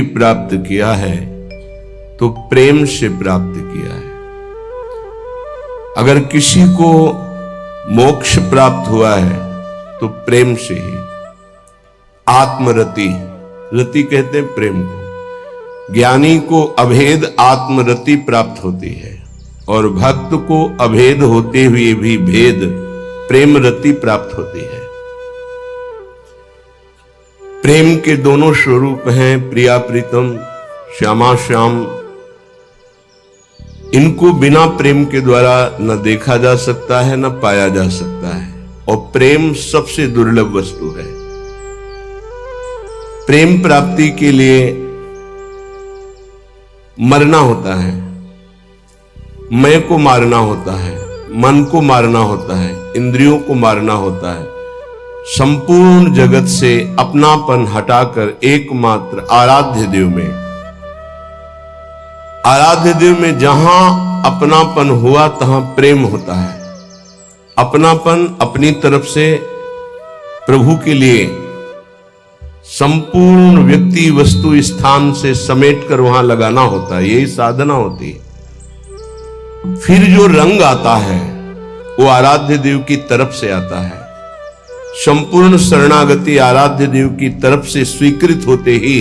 प्राप्त किया है तो प्रेम से प्राप्त किया है। अगर किसी को मोक्ष प्राप्त हुआ है तो प्रेम से ही। आत्मरति, रति कहते हैं प्रेम को। ज्ञानी को अभेद आत्मरति प्राप्त होती है और भक्त को अभेद होते हुए भी भेद प्रेम रति प्राप्त होती है। प्रेम के दोनों स्वरूप हैं, प्रिया प्रीतम, श्यामा श्याम। इनको बिना प्रेम के द्वारा न देखा जा सकता है न पाया जा सकता है, और प्रेम सबसे दुर्लभ वस्तु है। प्रेम प्राप्ति के लिए मरना होता है, मैं को मारना होता है, मन को मारना होता है, इंद्रियों को मारना होता है, संपूर्ण जगत से अपनापन हटाकर एकमात्र आराध्य देव में जहां अपनापन हुआ तहां प्रेम होता है। अपनापन अपनी तरफ से प्रभु के लिए संपूर्ण व्यक्ति वस्तु स्थान से समेटकर वहां लगाना होता है, यही साधना होती है। फिर जो रंग आता है वो आराध्य देव की तरफ से आता है। संपूर्ण शरणागति आराध्य देव की तरफ से स्वीकृत होते ही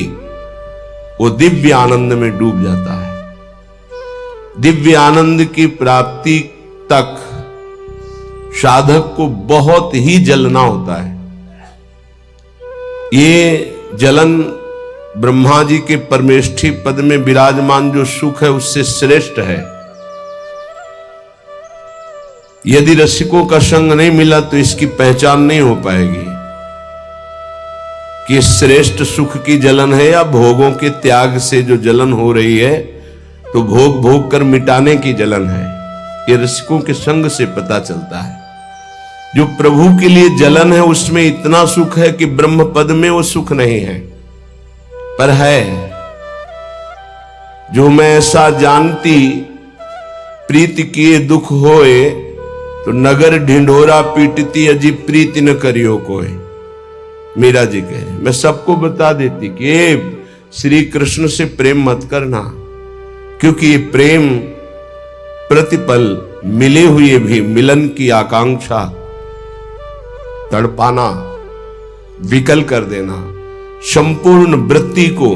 वो दिव्य आनंद में डूब जाता है। दिव्य आनंद की प्राप्ति तक साधक को बहुत ही जलना होता है। ये जलन ब्रह्मा जी के परमेष्ठी पद में विराजमान जो सुख है उससे श्रेष्ठ है। यदि रसिकों का संग नहीं मिला तो इसकी पहचान नहीं हो पाएगी कि श्रेष्ठ सुख की जलन है या भोगों के त्याग से जो जलन हो रही है तो भोग भोग कर मिटाने की जलन है। ये रसिकों के संग से पता चलता है। जो प्रभु के लिए जलन है उसमें इतना सुख है कि ब्रह्म पद में वो सुख नहीं है, पर है। जो मैं ऐसा जानती प्रीति किए दुख होए, तो नगर ढिंढोरा पीटती अजी प्रीति न करियो कोई। मीरा जी कहे, मैं सबको बता देती कि श्री कृष्ण से प्रेम मत करना, क्योंकि ये प्रेम प्रतिपल मिले हुए भी मिलन की आकांक्षा तड़पाना, विकल कर देना, संपूर्ण वृत्ति को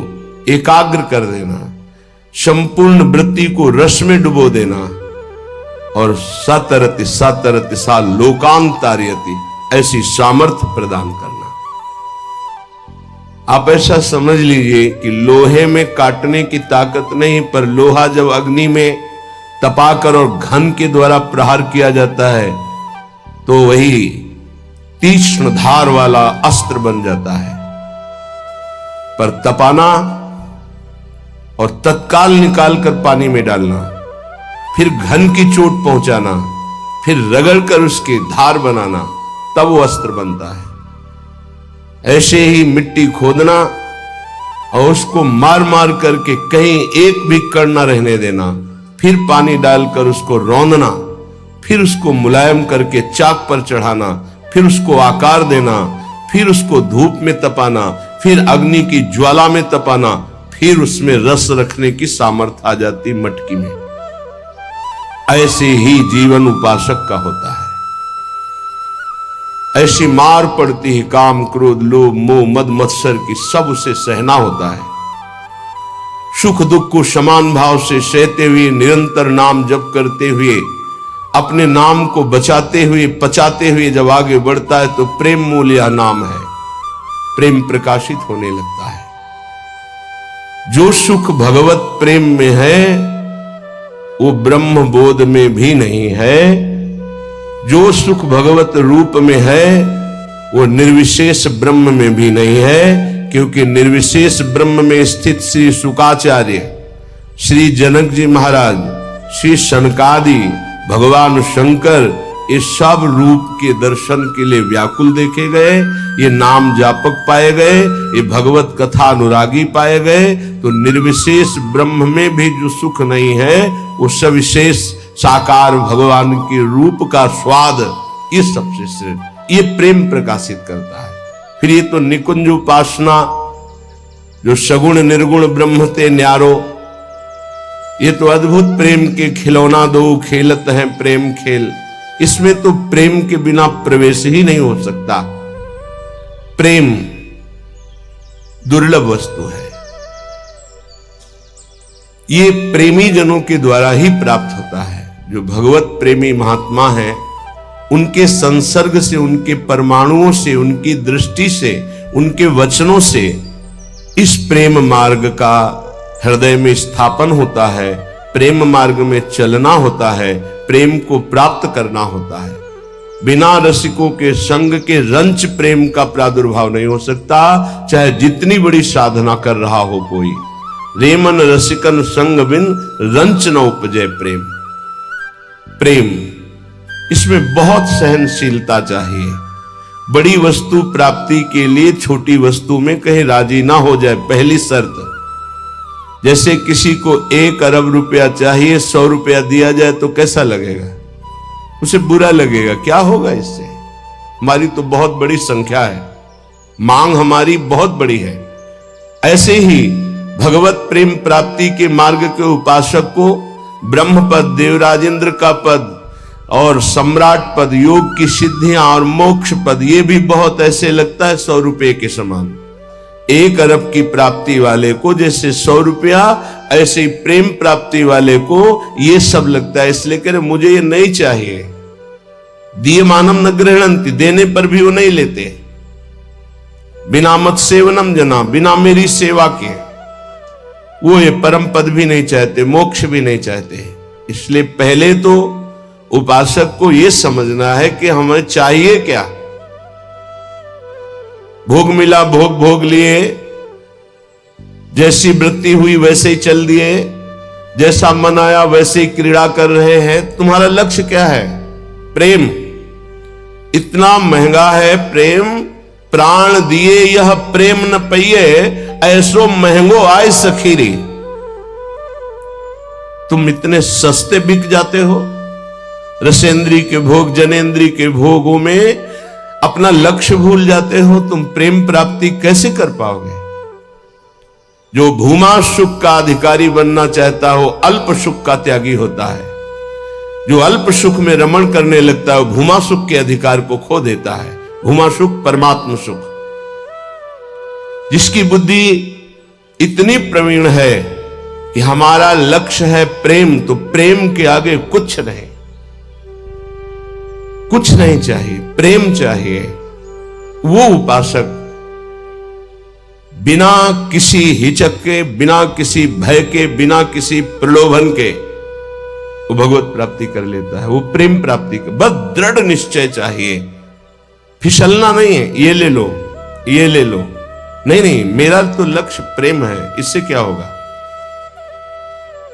एकाग्र कर देना, संपूर्ण वृत्ति को रस में डुबो देना, और सतरति सतरति सा लोकांतार्यति, ऐसी सामर्थ्य प्रदान करना। आप ऐसा समझ लीजिए कि लोहे में काटने की ताकत नहीं, पर लोहा जब अग्नि में तपाकर और घन के द्वारा प्रहार किया जाता है तो वही तीक्ष्ण धार वाला अस्त्र बन जाता है। पर तपाना और तत्काल निकालकर पानी में डालना, फिर घन की चोट पहुंचाना, फिर रगड़कर उसकी धार बनाना, तब वो अस्त्र बनता है। ऐसे ही मिट्टी खोदना और उसको मार मार करके कहीं एक भी कण न रहने देना, फिर पानी डालकर उसको रौंदना, फिर उसको मुलायम करके चाक पर चढ़ाना, फिर उसको आकार देना, फिर उसको धूप में तपाना, फिर अग्नि की ज्वाला में तपाना, फिर उसमें रस रखने की सामर्थ्य आ जाती मटकी में। ऐसे ही जीवन उपासक का होता है। ऐसी मार पड़ती है काम क्रोध लोभ मोह मद मत्सर की, सब उसे सहना होता है। सुख दुख को समान भाव से सहते हुए, निरंतर नाम जप करते हुए, अपने नाम को बचाते हुए पचाते हुए जब आगे बढ़ता है तो प्रेम मूल यह नाम है। प्रेम प्रकाशित होने लगता है। जो सुख भगवत प्रेम में है वो ब्रह्म बोध में भी नहीं है। जो सुख भगवत रूप में है वो निर्विशेष ब्रह्म में भी नहीं है, क्योंकि निर्विशेष ब्रह्म में स्थित श्री शुकाचार्य, श्री जनक जी महाराज, श्री सनकादि, भगवान शंकर, ये सब रूप के दर्शन के लिए व्याकुल देखे गए, ये नाम जापक पाए गए, ये भगवत कथा अनुरागी पाए गए। तो निर्विशेष ब्रह्म में भी जो सुख नहीं है वो सविशेष साकार भगवान के रूप का स्वाद, ये सबसे श्रेष्ठ, ये प्रेम प्रकाशित करता है। फिर ये तो निकुंज उपासना जो सगुण निर्गुण ब्रह्म ते न्यारो, ये तो अद्भुत प्रेम के खिलौना दो खेलत हैं प्रेम खेल। इसमें तो प्रेम के बिना प्रवेश ही नहीं हो सकता। प्रेम दुर्लभ वस्तु है, ये प्रेमी जनों के द्वारा ही प्राप्त होता है। जो भगवत प्रेमी महात्मा हैं, उनके संसर्ग से, उनके परमाणुओं से, उनकी दृष्टि से, उनके वचनों से इस प्रेम मार्ग का हृदय में स्थापन होता है, प्रेम मार्ग में चलना होता है, प्रेम को प्राप्त करना होता है। बिना रसिकों के संग के रंच प्रेम का प्रादुर्भाव नहीं हो सकता, चाहे जितनी बड़ी साधना कर रहा हो कोई। रेमन रसिकन संग बिन रंच न उपजय प्रेम। प्रेम, इसमें बहुत सहनशीलता चाहिए। बड़ी वस्तु प्राप्ति के लिए छोटी वस्तु में कहीं राजी ना हो जाए, पहली शर्त। जैसे किसी को 1 अरब रुपया चाहिए, 100 रुपया दिया जाए तो कैसा लगेगा? उसे बुरा लगेगा। क्या होगा इससे? हमारी तो बहुत बड़ी संख्या है, मांग हमारी बहुत बड़ी है। ऐसे ही भगवत प्रेम प्राप्ति के मार्ग के उपासक को ब्रह्म पद, देवराजेंद्र का पद और सम्राट पद, योग की सिद्धियां और मोक्ष पद, ये भी बहुत ऐसे लगता है 100 रुपये के समान। 1 अरब की प्राप्ति वाले को जैसे 100 रुपया, ऐसे ही प्रेम प्राप्ति वाले को ये सब लगता है। इसलिए कह रहे मुझे ये नहीं चाहिए। दिए मानम न गृहणंति, देने पर भी वो नहीं लेते। बिना मत सेवनम जना, बिना मेरी सेवा के वो ये परम पद भी नहीं चाहते, मोक्ष भी नहीं चाहते। इसलिए पहले तो उपासक को यह समझना है कि हमें चाहिए क्या। भोग मिला, भोग भोग लिए, जैसी वृत्ति हुई वैसे ही चल दिए, जैसा मन आया वैसे ही क्रीड़ा कर रहे हैं। तुम्हारा लक्ष्य क्या है? प्रेम। इतना महंगा है प्रेम, प्राण दिए यह प्रेम न पइए, ऐसो महंगो आय सखीरी। तुम इतने सस्ते बिक जाते हो। रसेंद्री के भोग, जनेन्द्री के भोगों में अपना लक्ष्य भूल जाते हो। तुम प्रेम प्राप्ति कैसे कर पाओगे? जो भूमा सुख का अधिकारी बनना चाहता हो, अल्प सुख का त्यागी होता है। जो अल्प सुख में रमण करने लगता है, भूमा सुख के अधिकार को खो देता है। भूमा सुख परमात्म सुख। जिसकी बुद्धि इतनी प्रवीण है कि हमारा लक्ष्य है प्रेम, तो प्रेम के आगे कुछ नहीं, कुछ नहीं चाहिए, प्रेम चाहिए। वो उपासक बिना किसी हिचक के, बिना किसी भय के, बिना किसी प्रलोभन के वो भगवत प्राप्ति कर लेता है। वो प्रेम प्राप्ति का बस दृढ़ निश्चय चाहिए। फिसलना नहीं है, ये ले लो, ये ले लो, नहीं नहीं, मेरा तो लक्ष्य प्रेम है, इससे क्या होगा।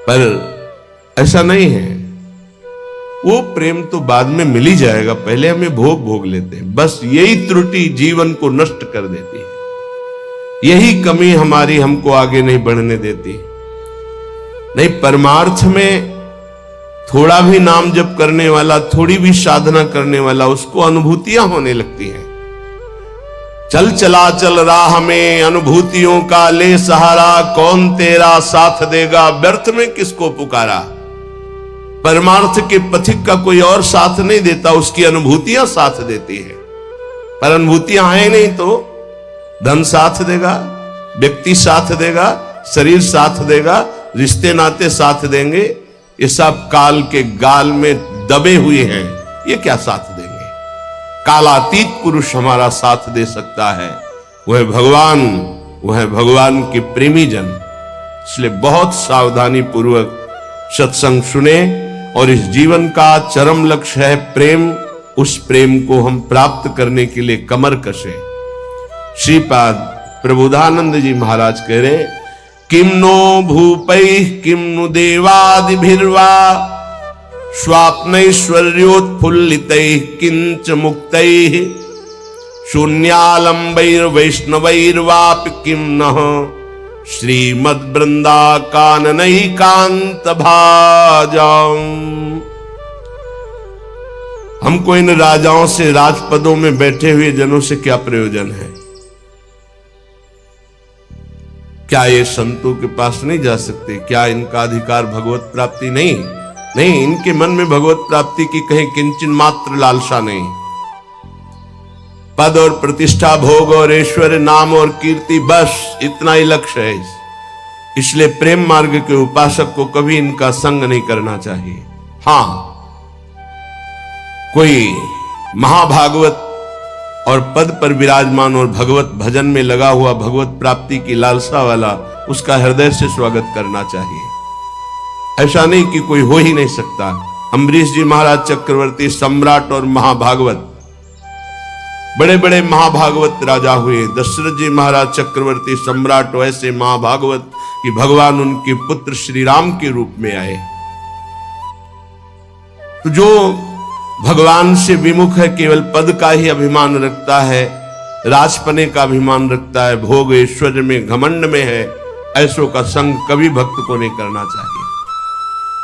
पर ऐसा नहीं है। वो प्रेम तो बाद में मिल ही जाएगा, पहले हमें भोग भोग लेते हैं। बस यही त्रुटि जीवन को नष्ट कर देती है, यही कमी हमारी हमको आगे नहीं बढ़ने देती। नहीं, परमार्थ में थोड़ा भी नाम जप करने वाला, थोड़ी भी साधना करने वाला, उसको अनुभूतियां होने लगती हैं। चल चला चल राह में अनुभूतियों का ले सहारा, कौन तेरा साथ देगा व्यर्थ में किसको पुकारा। परमार्थ के पथिक का कोई और साथ नहीं देता, उसकी अनुभूतियां साथ देती है। पर अनुभूतियां हैं नहीं तो धन साथ देगा, व्यक्ति साथ देगा, शरीर साथ देगा, रिश्ते नाते साथ देंगे। ये सब काल के गाल में दबे हुए हैं, ये क्या साथ देंगे। कालातीत पुरुष हमारा साथ दे सकता है, वह भगवान, वह भगवान के प्रेमी जन। इसलिए बहुत सावधानी पूर्वक सत्संग सुने और इस जीवन का चरम लक्ष्य है प्रेम। उस प्रेम को हम प्राप्त करने के लिए कमर कसे। श्रीपाद प्रबोधानंद जी महाराज कह रहे, किम नो भूपैः किम नु देवादिभिर्वा स्वाप्नैश्वर्योत्फुल्लितैः किंच मुक्तैः शून्यालंबैर्वैष्णवैर्वापि किम नः श्रीमद्वृंदा काननैकांत भाजाम। हमको इन राजाओं से, राजपदों में बैठे हुए जनों से क्या प्रयोजन है। क्या ये संतों के पास नहीं जा सकते? क्या इनका अधिकार भगवत प्राप्ति नहीं? नहीं, इनके मन में भगवत प्राप्ति की कहीं किंचन मात्र लालसा नहीं। पद और प्रतिष्ठा, भोग और ऐश्वर्य, नाम और कीर्ति, बस इतना ही लक्ष्य है। इसलिए प्रेम मार्ग के उपासक को कभी इनका संग नहीं करना चाहिए। हां, कोई महाभागवत और पद पर विराजमान और भगवत भजन में लगा हुआ, भगवत प्राप्ति की लालसा वाला, उसका हृदय से स्वागत करना चाहिए। ऐसा नहीं कि कोई हो ही नहीं सकता। अम्बरीश जी महाराज चक्रवर्ती सम्राट और महाभागवत, बड़े बड़े महाभागवत राजा हुए। दशरथ जी महाराज चक्रवर्ती सम्राट, वैसे महाभागवत कि भगवान उनके पुत्र श्री राम के रूप में आए। तो जो भगवान से विमुख है, केवल पद का ही अभिमान रखता है, राजपने का अभिमान रखता है, भोग ऐश्वर्य में घमंड में है, ऐसों का संग कभी भक्त को नहीं करना चाहिए।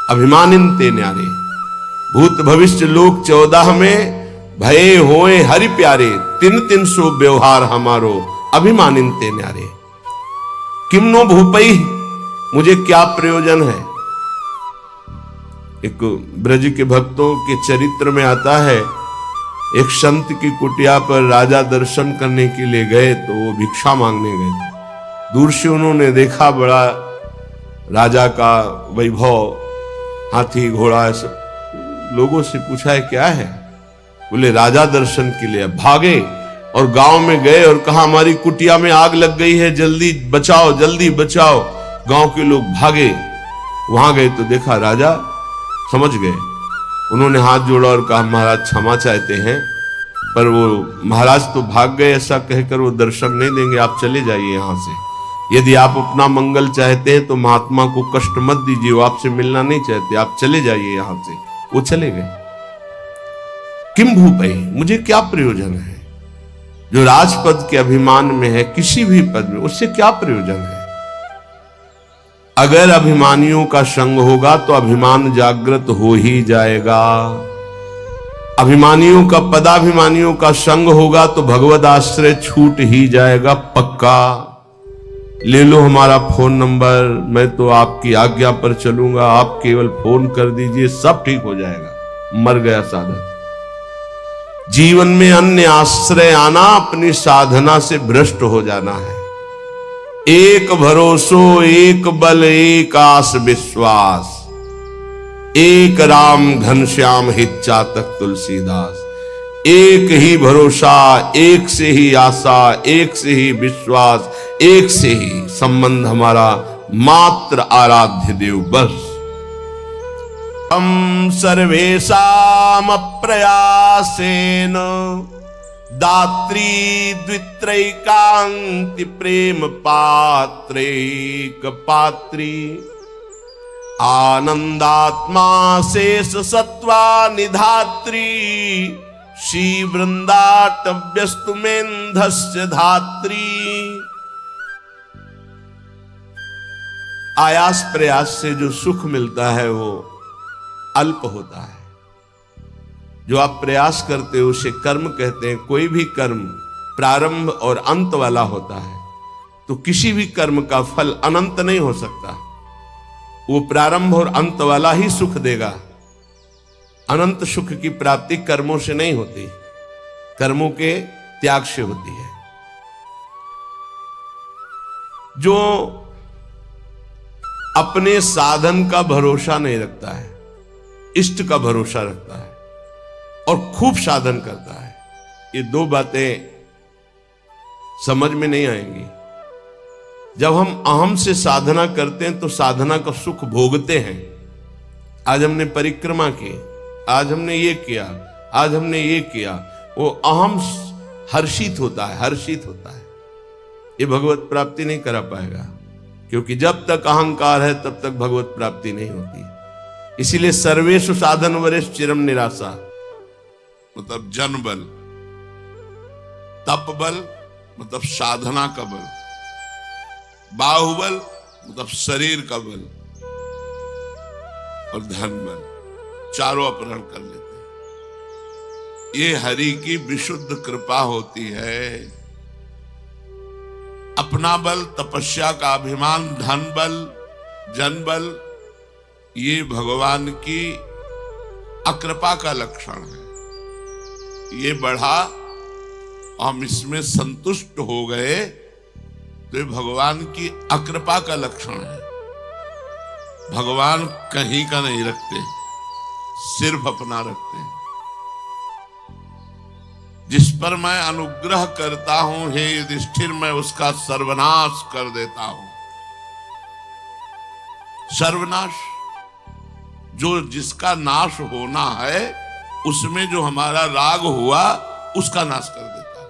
अभिमानिनते न्यारे, भूत भविष्य लोक 14 में भये होए हरि प्यारे, तिन तिन सो व्यवहार हमारो, अभिमानिनते न्यारे। किमनो भूपई, मुझे क्या प्रयोजन है। एक ब्रज के भक्तों के चरित्र में आता है, एक संत की कुटिया पर राजा दर्शन करने के लिए गए तो वो भिक्षा मांगने गए। दूर से उन्होंने देखा बड़ा राजा का वैभव, हाथी घोड़ा, सब लोगों से पूछा है क्या है। बोले राजा दर्शन के लिए। भागे और गांव में गए और कहा हमारी कुटिया में आग लग गई है, जल्दी बचाओ, जल्दी बचाओ। गांव के लोग भागे, वहां गए तो देखा राजा समझ गए। उन्होंने हाथ जोड़ा और कहा महाराज क्षमा चाहते हैं, पर वो महाराज तो भाग गए, ऐसा कहकर वो दर्शन नहीं देंगे, आप चले जाइए यहां से। यदि आप अपना मंगल चाहते हैं तो महात्मा को कष्ट मत दीजिए, वो आपसे मिलना नहीं चाहते, आप चले जाइए यहां से। वो चले गए। किम भूपई, मुझे क्या प्रयोजन है। जो राजपद के अभिमान में है, किसी भी पद में, उससे क्या प्रयोजन है। अगर अभिमानियों का संग होगा तो अभिमान जागृत हो ही जाएगा। अभिमानियों का, पदाभिमानियों का संग होगा तो भगवद आश्रय छूट ही जाएगा पक्का। ले लो हमारा फोन नंबर, मैं तो आपकी आज्ञा पर चलूंगा, आप केवल फोन कर दीजिए, सब ठीक हो जाएगा। मर गया साधक। जीवन में अन्य आश्रय आना अपनी साधना से भ्रष्ट हो जाना है। एक भरोसो, एक बल, एक आस विश्वास, एक राम घनश्याम हित चातक तुलसीदास। एक ही भरोसा, एक से ही आशा, एक से ही विश्वास, एक से ही संबंध हमारा, मात्र आराध्य देव बस। हम सर्वेषाम प्रयासेन दात्री द्वित्रैकांति प्रेम पात्रैक पात्री आनंदात्मा शेष सत्वा निधात्री श्री वृंदाटव्यस्तु मेन्धस्य धात्री। आयास प्रयास से जो सुख मिलता है वो अल्प होता है। जो आप प्रयास करते हो उसे कर्म कहते हैं। कोई भी कर्म प्रारंभ और अंत वाला होता है, तो किसी भी कर्म का फल अनंत नहीं हो सकता। वो प्रारंभ और अंत वाला ही सुख देगा। अनंत सुख की प्राप्ति कर्मों से नहीं होती, कर्मों के त्याग से होती है। जो अपने साधन का भरोसा नहीं रखता है, इष्ट का भरोसा रखता है और खूब साधन करता है, ये दो बातें समझ में नहीं आएंगी। जब हम अहम से साधना करते हैं तो साधना का सुख भोगते हैं। आज हमने परिक्रमा की, आज हमने ये किया, आज हमने ये किया, वो अहम हर्षित होता है, हर्षित होता है। ये भगवत प्राप्ति नहीं करा पाएगा, क्योंकि जब तक अहंकार है तब तक भगवत प्राप्ति नहीं होती। इसीलिए सर्वेषु साधन वरेश चिरम निराशा, मतलब जन बल, तप बल मतलब साधना का बल, बाहुबल मतलब शरीर का बल, और धन बल, चारों अपहरण कर लेते हैं। ये हरि की विशुद्ध कृपा होती है। अपना बल, तपस्या का अभिमान, धन बल, जन बल, ये भगवान की अकृपा का लक्षण है। ये बढ़ा, हम इसमें संतुष्ट हो गए तो ये भगवान की अकृपा का लक्षण है। भगवान कहीं का नहीं रखते, सिर्फ अपना रखते हैं। जिस पर मैं अनुग्रह करता हूं हे युधिष्ठिर, मैं उसका सर्वनाश कर देता हूं। सर्वनाश, जो जिसका नाश होना है, उसमें जो हमारा राग हुआ उसका नाश कर देता है।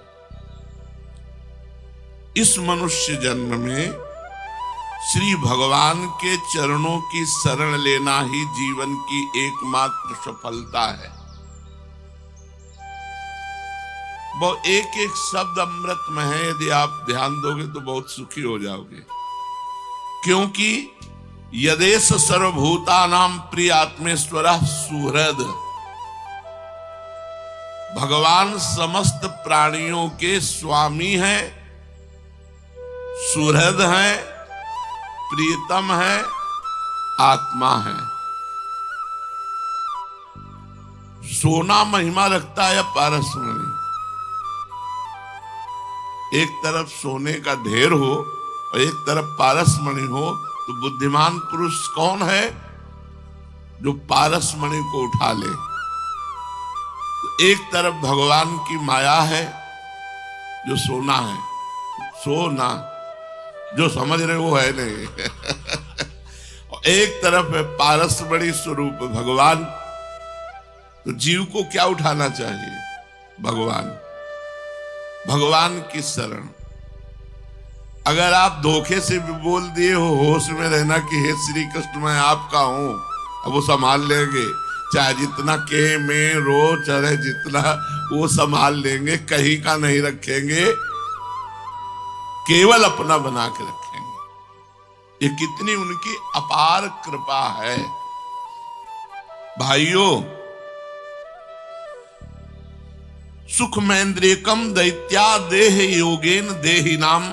इस मनुष्य जन्म में श्री भगवान के चरणों की शरण लेना ही जीवन की एकमात्र सफलता है। वो एक एक शब्द अमृत में है, यदि आप ध्यान दोगे तो बहुत सुखी हो जाओगे। क्योंकि यदेश सर्वभूतानां प्रिय आत्मेश्वरः सुहृद, भगवान समस्त प्राणियों के स्वामी हैं, सुहृद हैं, प्रियतम है, आत्मा है। सोना महिमा रखता है या पारसमणि? एक तरफ सोने का ढेर हो और एक तरफ पारसमणि हो, तो बुद्धिमान पुरुष कौन है? जो पारसमणि को उठा ले। तो एक तरफ भगवान की माया है जो सोना है, सोना जो समझ रहे वो है नहीं और एक तरफ है पारसमणि स्वरूप भगवान। तो जीव को क्या उठाना चाहिए? भगवान, भगवान की शरण। अगर आप धोखे से भी बोल दिए हो, होश में रहना कि हे श्री कृष्ण मैं आपका हूं, अब वो संभाल लेंगे। चाहे जितना के में रो चढ़े, जितना वो संभाल लेंगे, कहीं का नहीं रखेंगे, केवल अपना बना के रखेंगे। ये कितनी उनकी अपार कृपा है। भाइयों, सुखमेन्द्रियकम दैत्या देह योगेन देहिनाम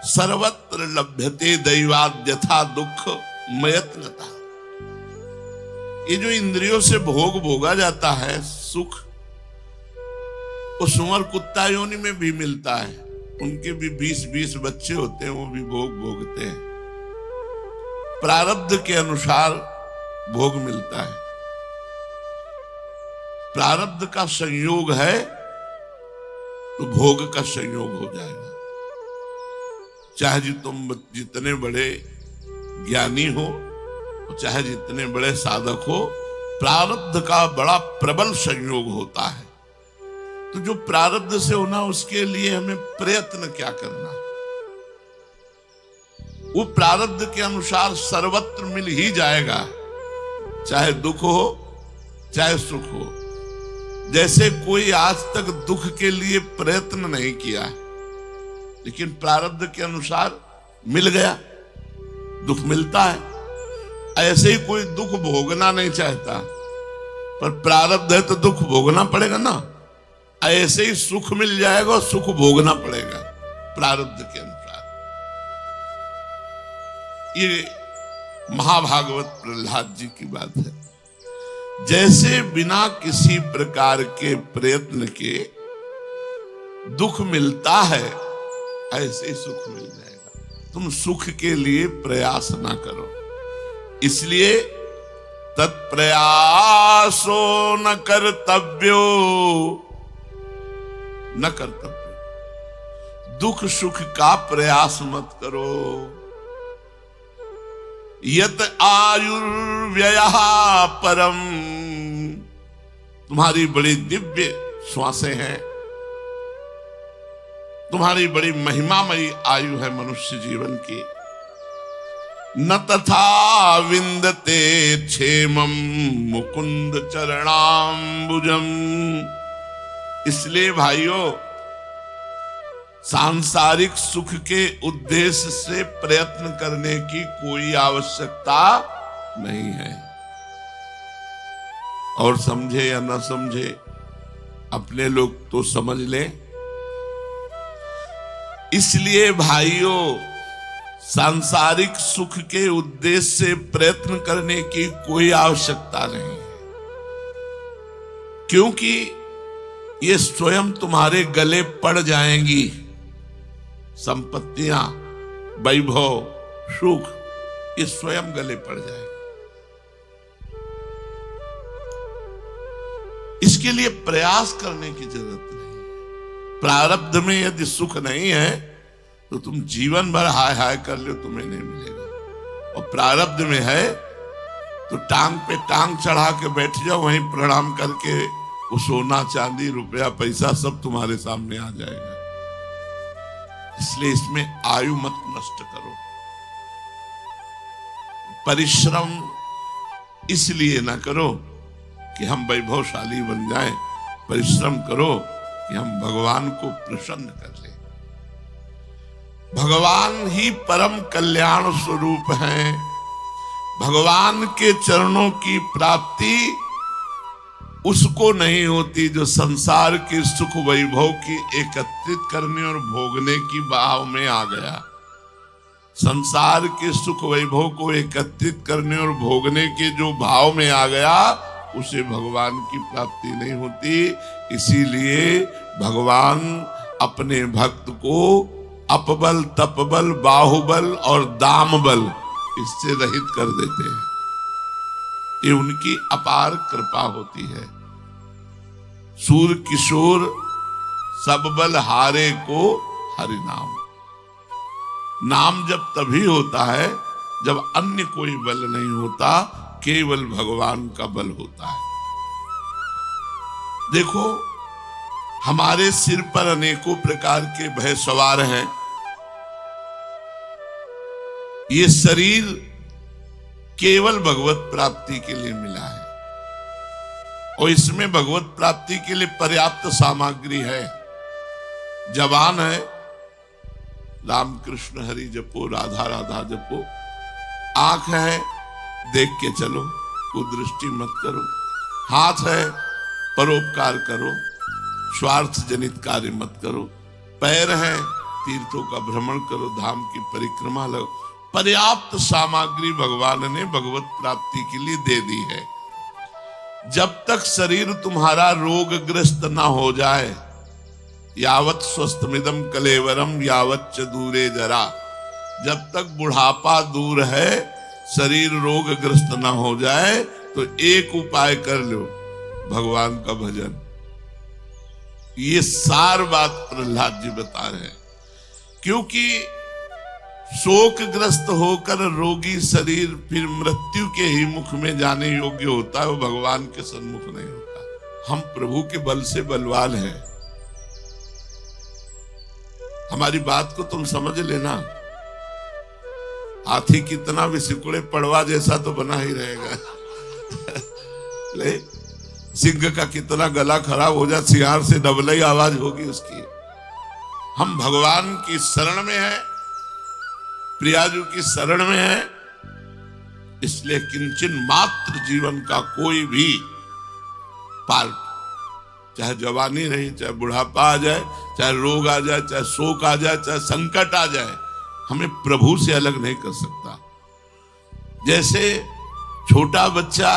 सर्वत्र लभ्यते दैवाद्यथा दुख मयत्नता। ये जो इंद्रियों से भोग भोगा जाता है सुख, वो सुअर कुत्ता योनि में भी मिलता है। उनके भी 20-20 बच्चे होते हैं, वो भी भोग भोगते हैं। प्रारब्ध के अनुसार भोग मिलता है। प्रारब्ध का संयोग है तो भोग का संयोग हो जाएगा। चाहे तुम जितने बड़े ज्ञानी हो, चाहे जितने बड़े साधक हो, प्रारब्ध का बड़ा प्रबल संयोग होता है। तो जो प्रारब्ध से होना, उसके लिए हमें प्रयत्न क्या करना? वो प्रारब्ध के अनुसार सर्वत्र मिल ही जाएगा, चाहे दुख हो चाहे सुख हो। जैसे कोई आज तक दुख के लिए प्रयत्न नहीं किया, लेकिन प्रारब्ध के अनुसार मिल गया, दुख मिलता है। ऐसे ही कोई दुख भोगना नहीं चाहता, पर प्रारब्ध है तो दुख भोगना पड़ेगा ना। ऐसे ही सुख मिल जाएगा और सुख भोगना पड़ेगा प्रारब्ध के अनुसार। ये महाभागवत प्रहलाद जी की बात है। जैसे बिना किसी प्रकार के प्रयत्न के दुख मिलता है, ऐसे ही सुख मिल जाएगा। तुम सुख के लिए प्रयास ना करो। इसलिए तत्प्रयासो न कर्तव्यो, न कर्तव्य। दुख सुख का प्रयास मत करो। यत आयुर्व्ययः परम, तुम्हारी बड़ी दिव्य श्वासें हैं, तुम्हारी बड़ी महिमामयी आयु है मनुष्य जीवन की। न तथा विंदते क्षेमं मुकुंद चरणाम्बुजम। इसलिए भाइयों, सांसारिक सुख के उद्देश्य से प्रयत्न करने की कोई आवश्यकता नहीं है। और समझे या न समझे, अपने लोग तो समझ लें। इसलिए भाइयों, सांसारिक सुख के उद्देश्य से प्रयत्न करने की कोई आवश्यकता नहीं है, क्योंकि ये स्वयं तुम्हारे गले पड़ जाएंगी। संपत्तियां, वैभव, सुख, ये स्वयं गले पड़ जाएंगे। इसके लिए प्रयास करने की जरूरत नहीं है। प्रारब्ध में यदि सुख नहीं है तो तुम जीवन भर हाय हाय कर लो, तुम्हें नहीं मिलेगा। और प्रारब्ध में है तो टांग पे टांग चढ़ा के बैठ जाओ, वहीं प्रणाम करके वो सोना चांदी रुपया पैसा सब तुम्हारे सामने आ जाएगा। इसलिए इसमें आयु मत नष्ट करो। परिश्रम इसलिए ना करो कि हम वैभवशाली बन जाएं, परिश्रम करो कि हम भगवान को प्रसन्न कर लें। भगवान ही परम कल्याण स्वरूप हैं। भगवान के चरणों की प्राप्ति उसको नहीं होती जो संसार के सुख वैभव की एकत्रित करने और भोगने की भाव में आ गया। संसार के सुख वैभव को एकत्रित करने और भोगने के जो भाव में आ गया, उसे भगवान की प्राप्ति नहीं होती। इसीलिए भगवान अपने भक्त को अपबल, तपबल, बाहुबल और दामबल इससे रहित कर देते हैं। ये उनकी अपार कृपा होती है। सूर किशोर सब बल हारे को हरि नाम। नाम जब तभी होता है जब अन्य कोई बल नहीं होता, केवल भगवान का बल होता है। देखो, हमारे सिर पर अनेकों प्रकार के भय सवार हैं। ये शरीर केवल भगवत प्राप्ति के लिए मिला है और इसमें भगवत प्राप्ति के लिए पर्याप्त सामग्री है। जवान है, राम कृष्ण हरि जपो, राधा राधा जपो। आंख है, देख के चलो, कुदृष्टि मत करो। हाथ है, परोपकार करो, स्वार्थ जनित कार्य मत करो। पैर है, तीर्थों का भ्रमण करो, धाम की परिक्रमा लो। पर्याप्त सामग्री भगवान ने भगवत प्राप्ति के लिए दे दी है। जब तक शरीर तुम्हारा रोगग्रस्त ना हो जाए, यावत स्वस्थमिदम कलेवरम यावत च दूरे जरा। जब तक बुढ़ापा दूर है, शरीर रोगग्रस्त ना हो जाए, तो एक उपाय कर लो, भगवान का भजन। ये सार बात प्रहलाद जी बता रहे हैं। क्योंकि शोकग्रस्त होकर रोगी शरीर फिर मृत्यु के ही मुख में जाने योग्य होता है, वो भगवान के सन्मुख नहीं होता। हम प्रभु के बल से बलवान हैं। हमारी बात को तुम समझ लेना। हाथी कितना भी सिकुड़े, पड़वा जैसा तो बना ही रहेगा। ले, सिंह का कितना गला खराब हो जाए, सियार से डबल ही आवाज होगी उसकी। हम भगवान की शरण में हैं, प्रियाजू की शरण में है। इसलिए किंचन मात्र जीवन का कोई भी पार्ट, चाहे जवानी रही, चाहे बुढ़ापा आ जाए, चाहे रोग आ जाए, चाहे शोक आ जाए, चाहे संकट आ जाए, हमें प्रभु से अलग नहीं कर सकता। जैसे छोटा बच्चा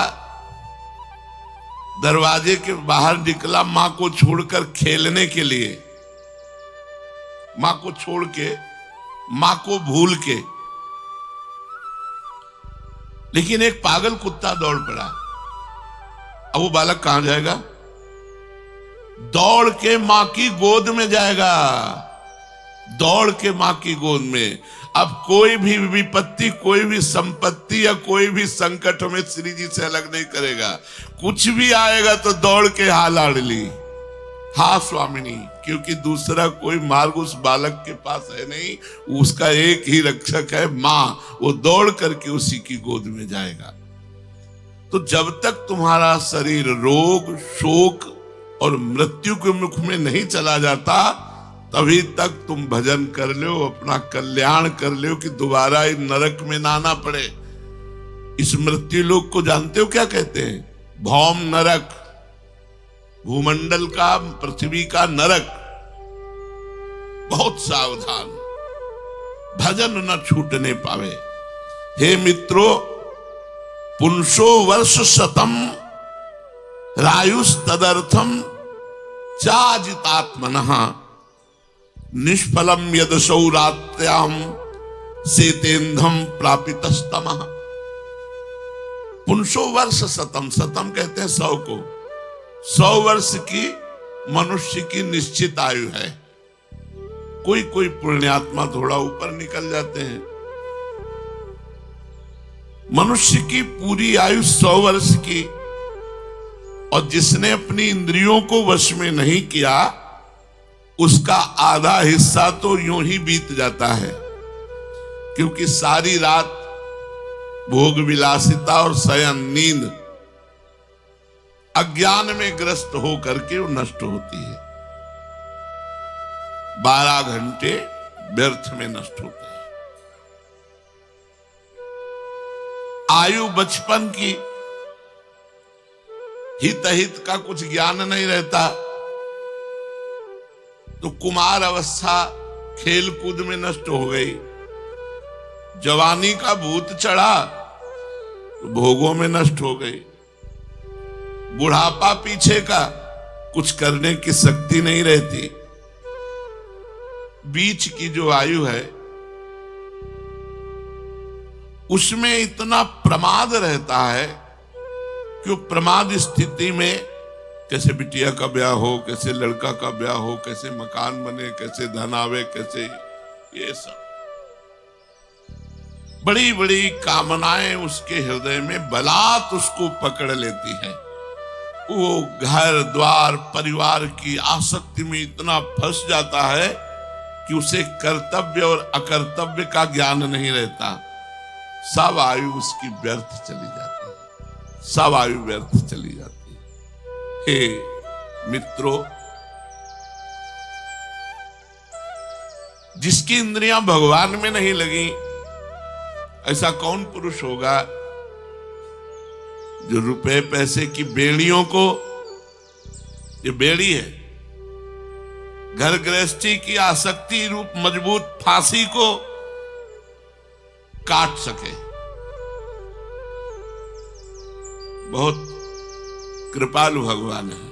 दरवाजे के बाहर निकला मां को छोड़कर खेलने के लिए, मां को छोड़ के, मां को भूल के, लेकिन एक पागल कुत्ता दौड़ पड़ा। अब वो बालक कहां जाएगा? दौड़ के मां की गोद में जाएगा, दौड़ के मां की गोद में। अब कोई भी विपत्ति, कोई भी संपत्ति या कोई भी संकट हमें श्री जी से अलग नहीं करेगा। कुछ भी आएगा तो दौड़ के हा लाडली, हा स्वामिनी, क्योंकि दूसरा कोई मार्ग उस बालक के पास है नहीं। उसका एक ही रक्षक है, मां। वो दौड़ करके उसी की गोद में जाएगा। तो जब तक तुम्हारा शरीर रोग, शोक और मृत्यु के मुख में नहीं चला जाता, तभी तक तुम भजन कर लो, अपना कल्याण कर लो कि दोबारा इस नरक में ना आना पड़े। इस मृत्यु लोक को जानते हो क्या कहते हैं? भौम नरक, भूमंडल का, पृथ्वी का नरक। बहुत सावधान, भजन न छूटने पावे। हे मित्रों, पुंसो वर्ष शतम रायुष तदर्थम चाजितात्मनः निष्फलम यदसौ रात्र्याम सेतेंधम प्रापितस्तमः। पुंसो वर्ष शतम, शतम कहते हैं 100 को। 100 वर्ष की मनुष्य की निश्चित आयु है। कोई कोई पुण्यात्मा थोड़ा ऊपर निकल जाते हैं। मनुष्य की पूरी आयु 100 वर्ष की, और जिसने अपनी इंद्रियों को वश में नहीं किया उसका आधा हिस्सा तो यूं ही बीत जाता है, क्योंकि सारी रात भोग विलासिता और शयन नींद अज्ञान में ग्रस्त हो करके वो नष्ट होती है। 12 घंटे व्यर्थ में नष्ट होते हैं। आयु बचपन की, हित अहित का कुछ ज्ञान नहीं रहता, तो कुमार अवस्था खेल कूद में नष्ट हो गई। जवानी का भूत चढ़ा तो भोगों में नष्ट हो गई। बुढ़ापा पीछे का, कुछ करने की शक्ति नहीं रहती। बीच की जो आयु है उसमें इतना प्रमाद रहता है कि प्रमाद स्थिति में कैसे बिटिया का ब्याह हो, कैसे लड़का का ब्याह हो, कैसे मकान बने, कैसे धन आवे, कैसे ये सब बड़ी बड़ी कामनाएं उसके हृदय में बलात् उसको पकड़ लेती है। वो घर द्वार परिवार की आसक्ति में इतना फंस जाता है कि उसे कर्तव्य और अकर्तव्य का ज्ञान नहीं रहता। सब आयु उसकी व्यर्थ चली जाती है, सब आयु व्यर्थ चली जाती है। हे मित्रों, जिसकी इंद्रियां भगवान में नहीं लगी, ऐसा कौन पुरुष होगा जो रुपए पैसे की बेड़ियों को, ये बेड़ी है, घर गृहस्थी की आसक्ति रूप मजबूत फांसी को काट सके। बहुत कृपालु भगवान है,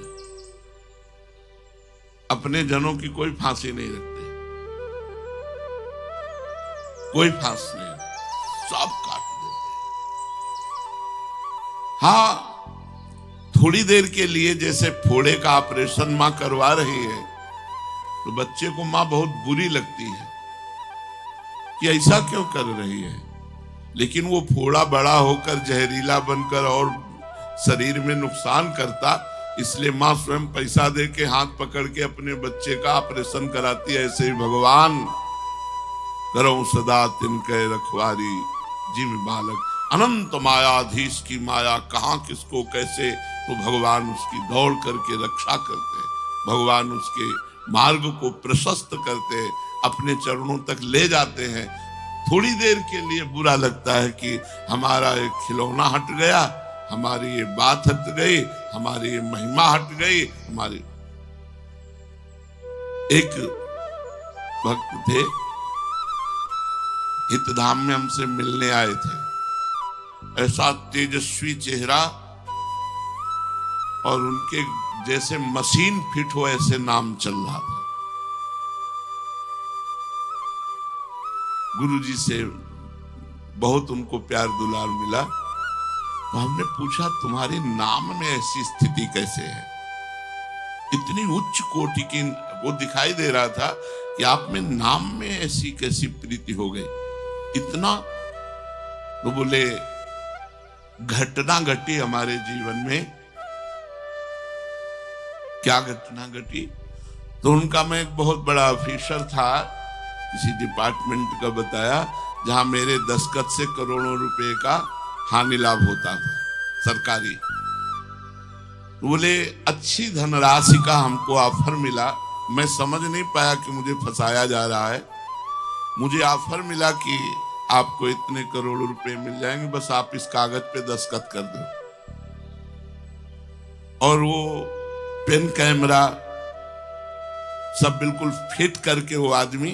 अपने जनों की कोई फांसी नहीं रखते, कोई फांसी नहीं, सब काट देते। हाँ, थोड़ी देर के लिए जैसे फोड़े का ऑपरेशन मां करवा रही है तो बच्चे को मां बहुत बुरी लगती है कि ऐसा क्यों कर रही है, लेकिन वो फोड़ा बड़ा होकर जहरीला बनकर और शरीर में नुकसान करता, इसलिए मां स्वयं पैसा दे के हाथ पकड़ के अपने बच्चे का ऑपरेशन कराती है। ऐसे ही भगवान करो सदा तिनके रखवारी जिम बालक, अनंत मायाधीश की माया कहां किसको कैसे, तो भगवान उसकी दौड़ करके रक्षा करते, भगवान उसके मार्ग को प्रशस्त करते, अपने चरणों तक ले जाते हैं। थोड़ी देर के लिए बुरा लगता है कि हमारा एक खिलौना हट गया, हमारी ये बात हट गई, हमारी ये महिमा हट गई। हमारी एक भक्त थे, हितधाम में हमसे मिलने आए थे। ऐसा तेजस्वी चेहरा और उनके जैसे मशीन फिट हो ऐसे नाम चल रहा था। गुरुजी से बहुत उनको प्यार दुलार मिला, तो हमने पूछा तुम्हारे नाम में ऐसी स्थिति कैसे है? इतनी उच्च कोटि की वो दिखाई दे रहा था कि आप में नाम में ऐसी कैसी प्रीति हो गई इतना। तो बोले घटना घटी हमारे जीवन में। क्या घटना घटी? तो उनका मैं एक बहुत बड़ा ऑफिसर था, किसी डिपार्टमेंट का बताया, जहां मेरे दस्तखत से करोड़ों रुपए का हानि लाभ होता था सरकारी। बोले अच्छी धनराशि का हमको ऑफर मिला। मैं समझ नहीं पाया कि मुझे फंसाया जा रहा है। मुझे ऑफर मिला कि आपको इतने करोड़ रुपए मिल जाएंगे, बस आप इस कागज पे दस्तखत कर दो। और वो पेन कैमरा सब बिल्कुल फिट करके वो आदमी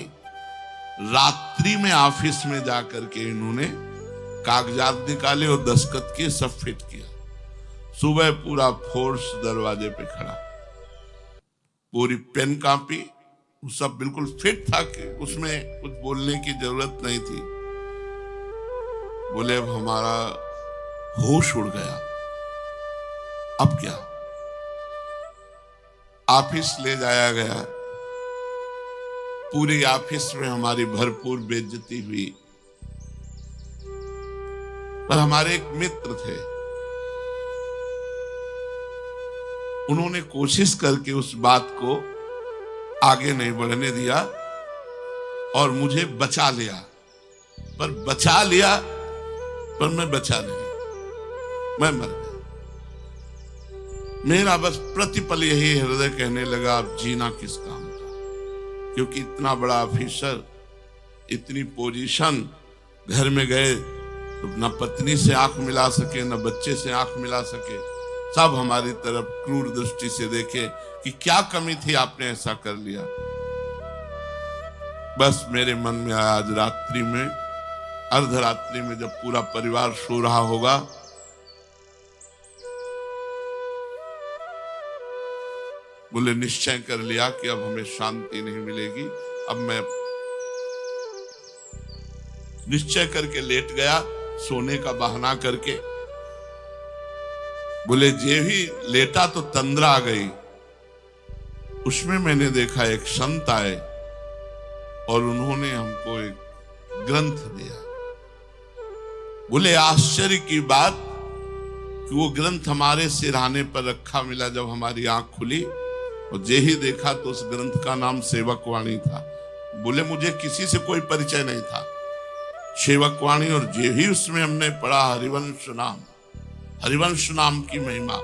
रात्रि में ऑफिस में जा करके इन्होंने कागजात निकाले और दस्तखत किए, सब फिट किया। सुबह पूरा फोर्स दरवाजे पे खड़ा, पूरी पेन कॉपी सब बिल्कुल फिट था कि उसमें कुछ बोलने की जरूरत नहीं थी। बोले अब हमारा होश उड़ गया, अब क्या? ऑफिस ले जाया गया, पूरी ऑफिस में हमारी भरपूर बेइज्जती हुई। पर हमारे एक मित्र थे, उन्होंने कोशिश करके उस बात को आगे नहीं बढ़ने दिया और मुझे बचा लिया। पर बचा लिया, पर मैं बचा नहीं, मैं मर गया। मेरा बस प्रतिपल यही हृदय कहने लगा, अब जीना किस काम का? क्योंकि इतना बड़ा ऑफिसर, इतनी पोजीशन, घर में गए तो न पत्नी से आंख मिला सके, न बच्चे से आंख मिला सके, सब हमारी तरफ क्रूर दृष्टि से देखे कि क्या कमी थी, आपने ऐसा कर लिया। बस मेरे मन में आया, आज रात्रि में, अर्धरात्रि में जब पूरा परिवार सो रहा होगा, बोले निश्चय कर लिया कि अब हमें शांति नहीं मिलेगी। अब मैं निश्चय करके लेट गया, सोने का बहाना करके। बोले जे ही लेटा तो तंद्रा आ गई। उसमें मैंने देखा एक संत आए और उन्होंने हमको एक ग्रंथ दिया। बोले आश्चर्य की बात कि वो ग्रंथ हमारे सिरहाने पर रखा मिला। जब हमारी आंख खुली और जे ही देखा तो उस ग्रंथ का नाम सेवकवाणी था। बोले मुझे किसी से कोई परिचय नहीं था, सेवकवाणी, और जे ही उसमें हमने पढ़ा हरिवंश नाम, हरिवंश नाम की महिमा।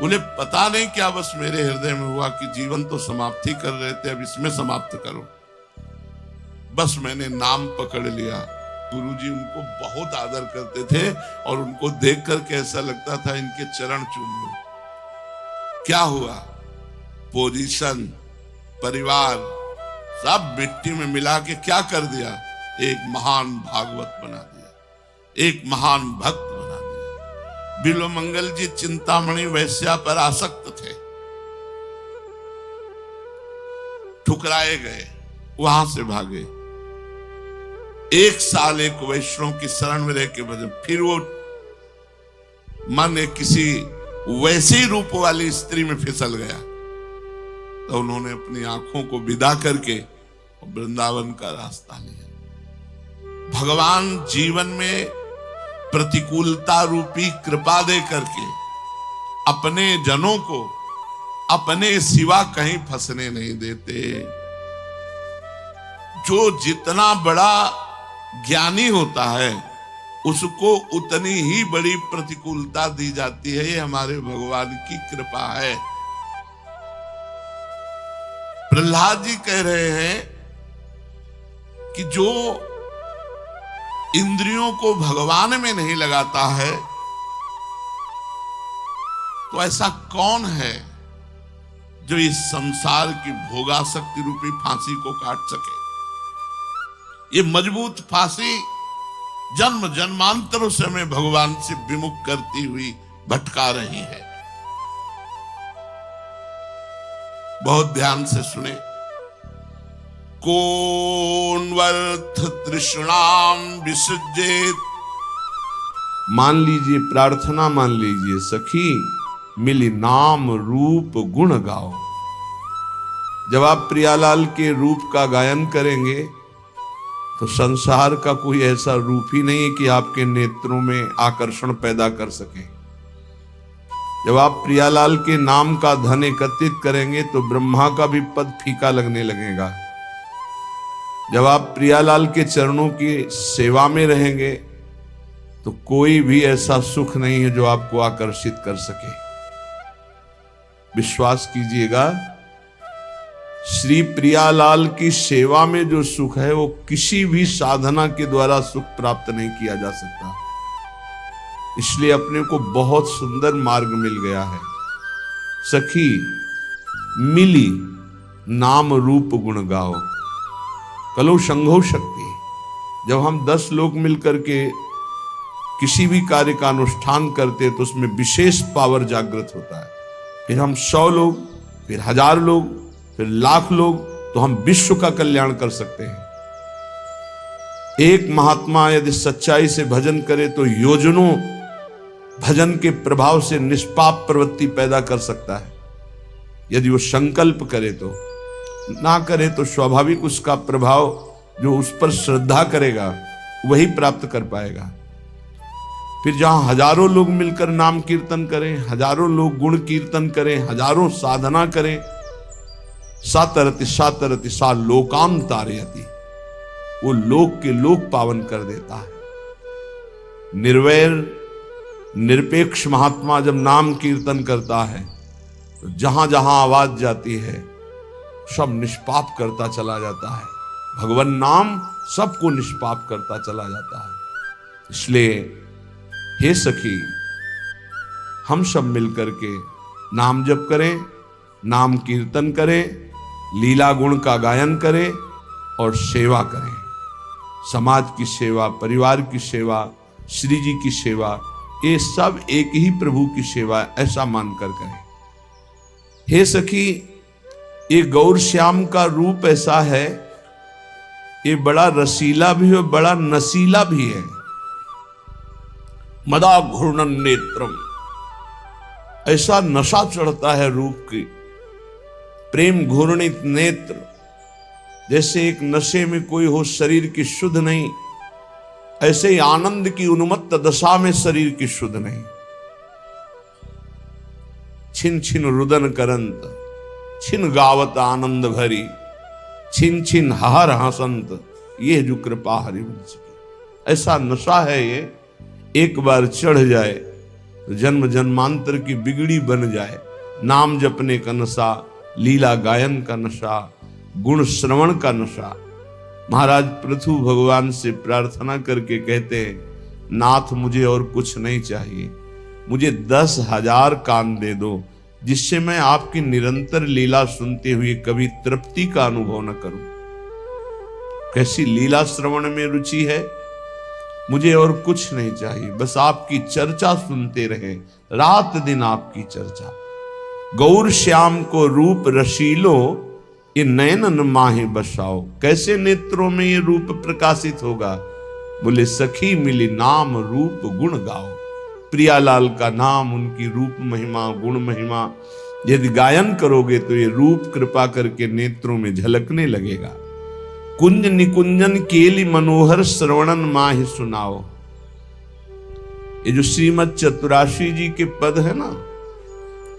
बोले पता नहीं क्या बस मेरे हृदय में हुआ कि जीवन तो समाप्ति कर रहे थे, अब इसमें समाप्त करो। बस मैंने नाम पकड़ लिया। गुरुजी उनको बहुत आदर करते थे और उनको देख करके ऐसा लगता था इनके चरण चूम लो। क्या हुआ? पोजीशन, परिवार सब मिट्टी में मिला के क्या कर दिया? एक महान भागवत बना दिया, एक महान भक्त बना दिया। बिल्वमंगल जी चिंतामणि वैश्या पर आसक्त थे, ठुकराए गए, वहां से भागे। एक साल एक वैष्णव की शरण में रह के भजन, फिर वो मन एक किसी वैसी रूप वाली स्त्री में फिसल गया। तो उन्होंने अपनी आंखों को विदा करके वृंदावन का रास्ता लिया। भगवान जीवन में प्रतिकूलता रूपी कृपा दे करके अपने जनों को अपने सिवा कहीं फंसने नहीं देते। जो जितना बड़ा ज्ञानी होता है उसको उतनी ही बड़ी प्रतिकूलता दी जाती है। ये हमारे भगवान की कृपा है। प्रहलाद जी कह रहे हैं कि जो इंद्रियों को भगवान में नहीं लगाता है तो ऐसा कौन है जो इस संसार की भोगासक्ति रूपी फांसी को काट सके। ये मजबूत फांसी जन्म जन्मांतरों से हमें भगवान से विमुख करती हुई भटका रही है। बहुत ध्यान से सुने। कोन्वर्थ तृष्णाम विसृजेत। मान लीजिए, प्रार्थना मान लीजिए, सखी मिली नाम रूप गुण गाओ। जब आप प्रियालाल के रूप का गायन करेंगे तो संसार का कोई ऐसा रूप ही नहीं है कि आपके नेत्रों में आकर्षण पैदा कर सके। जब आप प्रियालाल के नाम का धन एकत्रित करेंगे तो ब्रह्मा का भी पद फीका लगने लगेगा। जब आप प्रियालाल के चरणों की सेवा में रहेंगे तो कोई भी ऐसा सुख नहीं है जो आपको आकर्षित कर सके। विश्वास कीजिएगा, श्री प्रियालाल की सेवा में जो सुख है वो किसी भी साधना के द्वारा सुख प्राप्त नहीं किया जा सकता। इसलिए अपने को बहुत सुंदर मार्ग मिल गया है। सखी मिली नाम रूप गुण गाओ। कलो संघो शक्ति। जब हम 10 लोग मिलकर के किसी भी कार्य का अनुष्ठान करते हैं तो उसमें विशेष पावर जागृत होता है। फिर हम 100 लोग, फिर 1000 लोग, फिर लाख लोग, तो हम विश्व का कल्याण कर सकते हैं। एक महात्मा यदि सच्चाई से भजन करे तो योजनों भजन के प्रभाव से निष्पाप प्रवृत्ति पैदा कर सकता है। यदि वो संकल्प करे तो, ना करे तो स्वाभाविक उसका प्रभाव जो उस पर श्रद्धा करेगा वही प्राप्त कर पाएगा। फिर जहां हजारों लोग मिलकर नाम कीर्तन करें, हजारों लोग गुण कीर्तन करें, हजारों साधना करें, सातरति सातरति सा लोकाम तारयति, वो लोक के लोक पावन कर देता है। निर्वैर निरपेक्ष महात्मा जब नाम कीर्तन करता है तो जहां जहां आवाज जाती है सब निष्पाप करता चला जाता है। भगवान नाम सबको निष्पाप करता चला जाता है। इसलिए हे सखी, हम सब मिलकर के नाम जप करें, नाम कीर्तन करें, लीला गुण का गायन करें और सेवा करें। समाज की सेवा, परिवार की सेवा, श्री जी की सेवा, ये सब एक ही प्रभु की सेवा, ऐसा मानकर करें। हे सखी, ये गौर श्याम का रूप ऐसा है, ये बड़ा रसीला भी है, बड़ा नसीला भी है। मदा घूर्णन नेत्रम, ऐसा नशा चढ़ता है रूप की। प्रेम घूर्णित नेत्र, जैसे एक नशे में कोई हो, शरीर की शुद्ध नहीं, ऐसे ही आनंद की उन्मत्त दशा में शरीर की शुद्ध नहीं। छिन छिन रुदन करंत, छिन गावत आनंद भरी, छिन छिन हर हसंत, ये जो कृपा हरिवंश की। ऐसा नशा है ये, एक बार चढ़ जाए तो जन्म जन्मांतर की बिगड़ी बन जाए। नाम जपने का नशा, लीला गायन का नशा, गुण श्रवण का नशा। महाराज पृथु भगवान से प्रार्थना करके कहते हैं, नाथ मुझे और कुछ नहीं चाहिए, मुझे 10,000 कान दे दो, जिससे मैं आपकी निरंतर लीला सुनते हुए कभी तृप्ति का अनुभव न करूं। कैसी लीला श्रवण में रुचि है, मुझे और कुछ नहीं चाहिए, बस आपकी चर्चा सुनते रहे, रात दिन आपकी चर्चा। गौर श्याम को रूप रशीलो, ये नयनन माहे बसाओ। कैसे नेत्रों में ये रूप प्रकाशित होगा? बोले सखी मिली नाम रूप गुण गाओ। प्रियालाल का नाम, उनकी रूप महिमा, गुण महिमा यदि गायन करोगे तो ये रूप कृपा करके नेत्रों में झलकने लगेगा। कुंज निकुंजन केली मनोहर श्रवणन माहि सुनाओ। ये जो श्रीमद चतुराशी जी के पद है ना,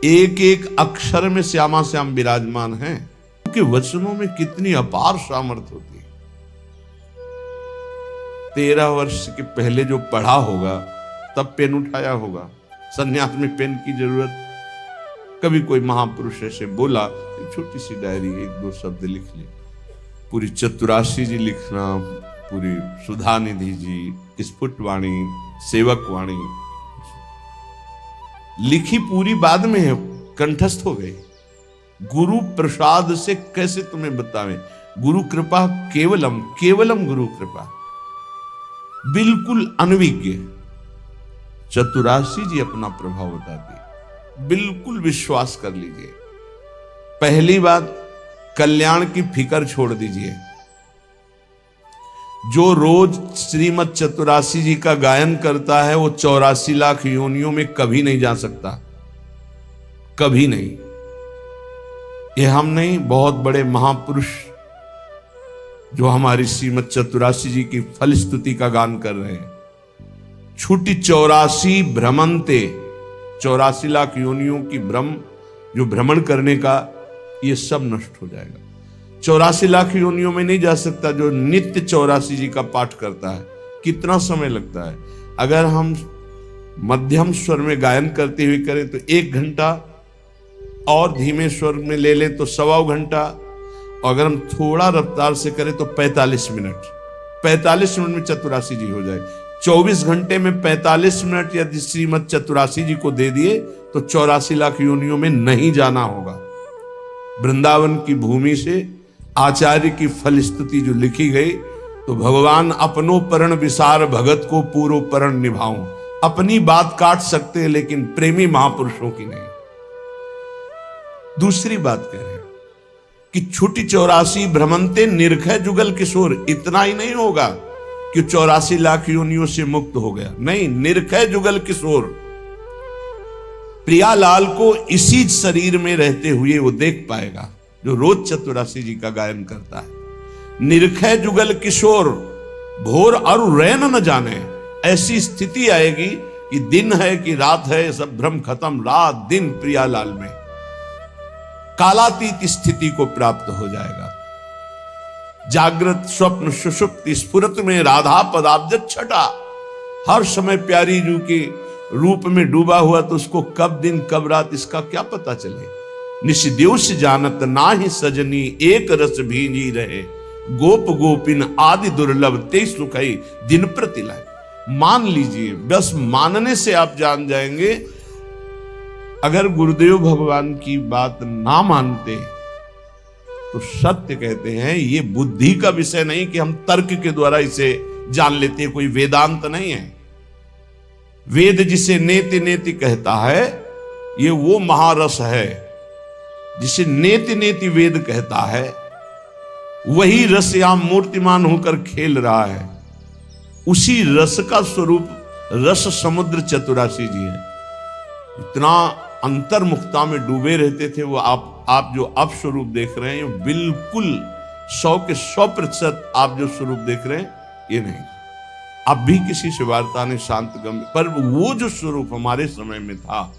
एक एक अक्षर में श्यामा श्याम विराजमान है। उनके वचनों में कितनी अपार सामर्थ्य होती है। 13 वर्ष के पहले जो पढ़ा होगा तब पेन उठाया होगा। संन्यास में पेन की जरूरत, कभी कोई महापुरुष ऐसे बोला, एक छोटी सी डायरी, 1-2 शब्द लिख ले। पूरी चतुराशी जी लिखना, पूरी सुधा निधि जी, स्फुटवाणी, सेवक वाणी लिखी पूरी बाद में है, कंठस्थ हो गई। गुरु प्रसाद से कैसे तुम्हें बतावें? गुरु कृपा केवलम, केवलम गुरु कृपा, बिल्कुल अनविज्ञ। चतुराशी जी अपना प्रभाव बताती, बिल्कुल विश्वास कर लीजिए। पहली बात, कल्याण की फिकर छोड़ दीजिए। जो रोज श्रीमद चतुराशी जी का गायन करता है वो 84 लाख योनियों में कभी नहीं जा सकता, कभी नहीं। ये हम नहीं, बहुत बड़े महापुरुष जो हमारी श्रीमद चतुराशी जी की फल स्तुति का गान कर रहे हैं। छुटी 84 भ्रमंते, 84 लाख योनियों की भ्रम, जो भ्रमण करने का, ये सब नष्ट हो जाएगा। 84 लाख योनियों में नहीं जा सकता जो नित्य 84 जी का पाठ करता है। कितना समय लगता है? अगर हम मध्यम स्वर में गायन करते हुए करें तो 1 घंटा, और धीमे स्वर में ले लें तो 1.25 घंटा, और अगर हम थोड़ा रफ्तार से करें तो 45 मिनट। 45 मिनट में चतुराशी जी हो जाए। 24 घंटे में 45 मिनट यदि श्रीमद चतुराशी जी को दे दिए तो 84 लाख योनियों में नहीं जाना होगा। वृंदावन की भूमि से आचार्य की फल स्तुति जो लिखी गई, तो भगवान अपनो परण विसार भगत को पूरो परण निभाऊं। अपनी बात काट सकते हैं लेकिन प्रेमी महापुरुषों की नहीं। दूसरी बात कह रहे हैं कि छुटी 84 भ्रमंते निर्खय जुगल किशोर। इतना ही नहीं होगा कि 84 लाख योनियों से मुक्त हो गया, नहीं, निर्खय जुगल किशोर। प्रियालाल को इसी शरीर में रहते हुए वो देख पाएगा जो रोज चतुरासी जी का गायन करता है। निर्खय जुगल किशोर भोर और रैन न जाने, ऐसी स्थिति आएगी कि दिन है कि रात है, सब भ्रम खत्म, रात दिन प्रियालाल में कालातीत स्थिति को प्राप्त हो जाएगा। जागृत स्वप्न सुषुप्ति स्फुरत में राधा पदाब्ज छटा, हर समय प्यारी जू के रूप में डूबा हुआ, तो उसको कब दिन कब रात इसका क्या पता चले। निशिद्योष जानत नाही सजनी एक रस भींजी रहे, गोप गोपिन आदि दुर्लभ ते सुखई दिन प्रतिलाय। मान लीजिए, बस मानने से आप जान जाएंगे। अगर गुरुदेव भगवान की बात ना मानते तो सत्य कहते हैं ये बुद्धि का विषय नहीं कि हम तर्क के द्वारा इसे जान लेते हैं, कोई वेदांत नहीं है। वेद जिसे नेति नेति कहता है, ये वो महारस है जिसे नेति नेति वेद कहता है। वही रस यहां मूर्तिमान होकर खेल रहा है। उसी रस का स्वरूप रस समुद्र चतुरासी जी है। इतना अंतर्मुखता में डूबे रहते थे वो। आप जो अब स्वरूप देख रहे हैं, बिल्कुल 100 के 100% आप जो स्वरूप देख रहे हैं, ये नहीं। अब भी किसी से वार्ता ने शांत गम, पर वो जो स्वरूप हमारे समय में था,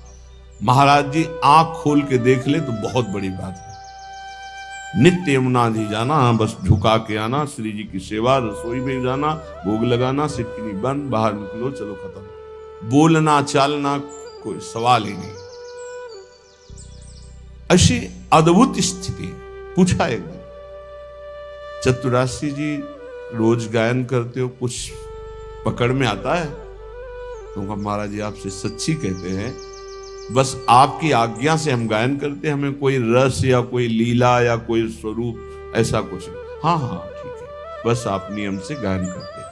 महाराज जी आंख खोल के देख ले तो बहुत बड़ी बात है। नित्य यमुना जी जाना, बस झुका के आना, श्री जी की सेवा, रसोई में जाना, भोग लगाना, सिक्किनी बंद, बाहर निकलो, चलो खत्म। बोलना चालना कोई सवाल ही नहीं। ऐसी अद्भुत स्थिति। पूछा एक बार, चतुरासी जी रोज गायन करते हो, कुछ पकड़ में आता है? तो महाराज जी आपसे सच्ची कहते हैं, बस आपकी आज्ञा से हम गायन करते हैं, हमें कोई रस या कोई लीला या कोई स्वरूप ऐसा कुछ नहीं। हाँ हाँ ठीक है, बस आप नियम से गायन करते हैं।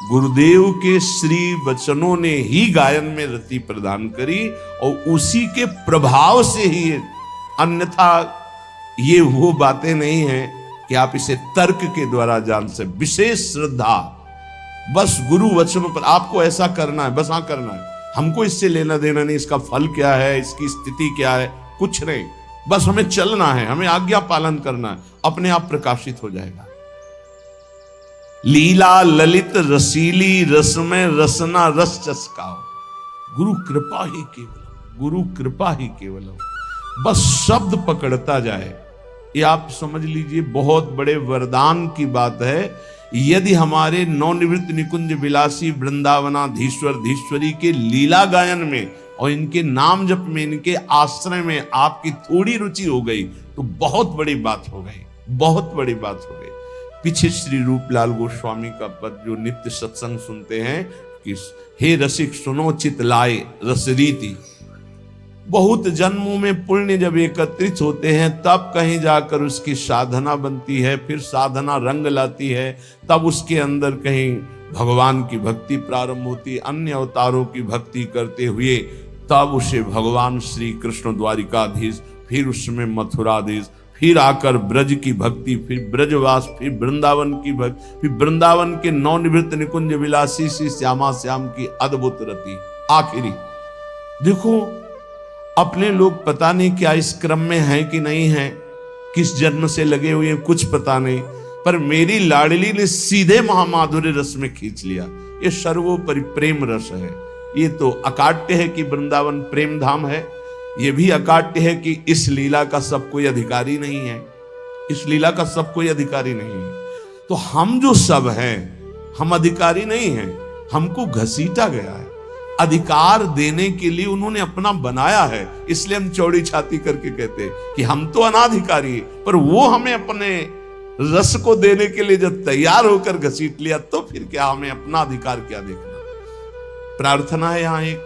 गुरुदेव के श्री वचनों ने ही गायन में रति प्रदान करी और उसी के प्रभाव से ही, अन्यथा ये वो बातें नहीं हैं कि आप इसे तर्क के द्वारा जान से। विशेष श्रद्धा, बस गुरु वचनों पर आपको ऐसा करना है, बस हाँ करना है। हमको इससे लेना देना नहीं, इसका फल क्या है, इसकी स्थिति क्या है, कुछ नहीं। बस हमें चलना है, हमें आज्ञा पालन करना है, अपने आप प्रकाशित हो जाएगा। लीला ललित रसीली रस में रसना रस चस्काओ, गुरु कृपा ही केवल, गुरु कृपा ही केवल। बस शब्द पकड़ता जाए, ये आप समझ लीजिए बहुत बड़े वरदान की बात है। यदि हमारे नवनिवृत्त निकुंज विलासी वृंदावनाधीश्वर धीश्वरी के लीला गायन में और इनके नाम जप में, इनके आश्रय में आपकी थोड़ी रुचि हो गई तो बहुत बड़ी बात हो गई, बहुत बड़ी बात हो गई। पीछे श्री रूपलाल गोस्वामी का पद जो नित्य सत्संग सुनते हैं कि हे रसिक सुनो चित लाए रसरीति। बहुत जन्मों में पुण्य जब एकत्रित होते हैं तब कहीं जाकर उसकी साधना बनती है, फिर साधना रंग लाती है, तब उसके अंदर कहीं भगवान की भक्ति प्रारंभ होती है। अन्य अवतारों की भक्ति करते हुए तब उसे भगवान श्री कृष्ण द्वारिकाधीश, फिर उसमें मथुराधीश, फिर आकर ब्रज की भक्ति, फिर ब्रजवास, फिर वृंदावन की भक्ति, फिर वृंदावन के नवनिवृत्त निकुंज विलासी श्री श्यामा श्याम की अद्भुत रति। आखिरी देखो, अपने लोग पता नहीं क्या इस क्रम में है कि नहीं है, किस जन्म से लगे हुए हैं कुछ पता नहीं, पर मेरी लाडली ने सीधे महामाधुर्य रस में खींच लिया। ये सर्वोपरि प्रेम रस है। ये तो अकाट्य है कि वृंदावन प्रेम धाम है, ये भी अकाट्य है कि इस लीला का सब कोई अधिकारी नहीं है, इस लीला का सब कोई अधिकारी नहीं है। तो हम जो सब हैं, हम अधिकारी नहीं हैं, हमको घसीटा गया है। अधिकार देने के लिए उन्होंने अपना बनाया है, इसलिए हम चौड़ी छाती करके कहते हैं कि हम तो अनाधिकारी है, पर वो हमें अपने रस को देने के लिए जब तैयार होकर घसीट लिया तो फिर क्या हमें अपना अधिकार क्या देखना। प्रार्थना है यहां एक,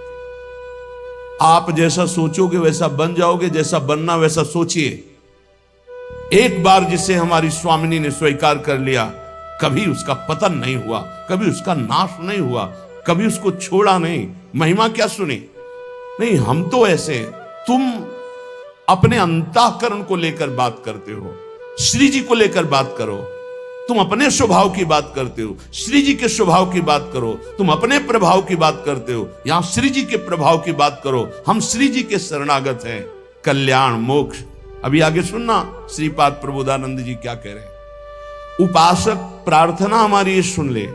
आप जैसा सोचोगे वैसा बन जाओगे, जैसा बनना वैसा सोचिए। एक बार जिसे हमारी स्वामिनी ने स्वीकार कर लिया, कभी उसका पतन नहीं हुआ, कभी उसका नाश नहीं हुआ, कभी उसको छोड़ा नहीं। महिमा क्या सुनी? नहीं, हम तो ऐसे, तुम अपने अंतःकरण को लेकर बात करते हो, श्री जी को लेकर बात करो। तुम अपने स्वभाव की बात करते हो, श्री जी के स्वभाव की बात करो। तुम अपने प्रभाव की बात करते हो, यहां श्री जी के प्रभाव की बात करो। हम श्री जी के शरणागत हैं। कल्याण मोक्ष। अभी आगे सुनना श्रीपाद प्रबोधानंद जी क्या कह रहे हैं। उपासक प्रार्थना हमारी ये सुन ले,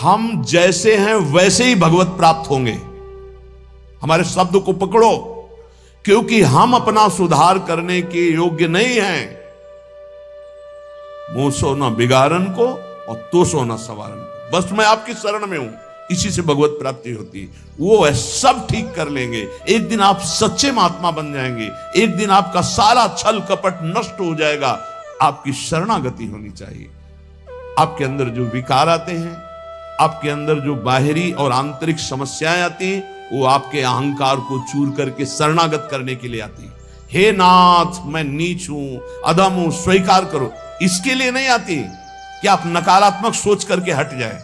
हम जैसे हैं वैसे ही भगवत प्राप्त होंगे। हमारे शब्द को पकड़ो, क्योंकि हम अपना सुधार करने के योग्य नहीं हैं। मुंह सो न बिगाड़न को और तो सो न सवारन को। बस मैं आपकी शरण में हूं, इसी से भगवत प्राप्ति होती है। वो है सब ठीक कर लेंगे। एक दिन आप सच्चे महात्मा बन जाएंगे। एक दिन आपका सारा छल कपट नष्ट हो जाएगा। आपकी शरणागति होनी चाहिए। आपके अंदर जो विकार आते हैं, आपके अंदर जो बाहरी और आंतरिक समस्याएं आती हैं, वो आपके अहंकार को चूर करके शरणागत करने के लिए आती है। हे नाथ, मैं नीच हूं, अधम हूं, स्वीकार करो। इसके लिए नहीं आती कि आप नकारात्मक सोच करके हट जाए।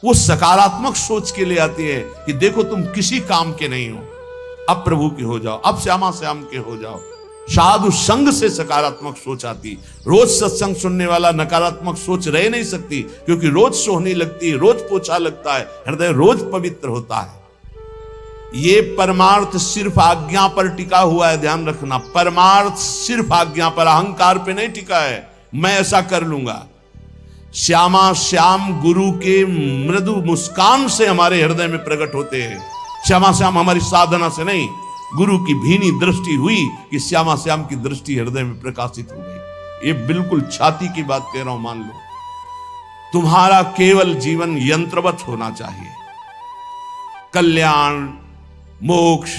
वो सकारात्मक सोच के लिए आती है कि देखो तुम किसी काम के नहीं हो, अब प्रभु के हो जाओ, अब श्यामा श्याम के हो जाओ। साधु संग से सकारात्मक सोच आती। रोज सत्संग सुनने वाला नकारात्मक सोच रह नहीं सकती, क्योंकि रोज सोहनी लगती है, रोज पोछा लगता है, हृदय रोज पवित्र होता है। ये परमार्थ सिर्फ आज्ञा पर टिका हुआ है, ध्यान रखना। परमार्थ सिर्फ आज्ञा पर, अहंकार पे नहीं टिका है। मैं ऐसा कर लूंगा। श्यामा श्याम गुरु के मृदु मुस्कान से हमारे हृदय में प्रकट होते हैं। श्यामा श्याम हमारी साधना से नहीं, गुरु की भीनी दृष्टि हुई कि श्यामा श्याम की दृष्टि हृदय में प्रकाशित हो गई। ये बिल्कुल छाती की बात कह रहा हूं, मान लो। तुम्हारा केवल जीवन यंत्रवत होना चाहिए। कल्याण मोक्ष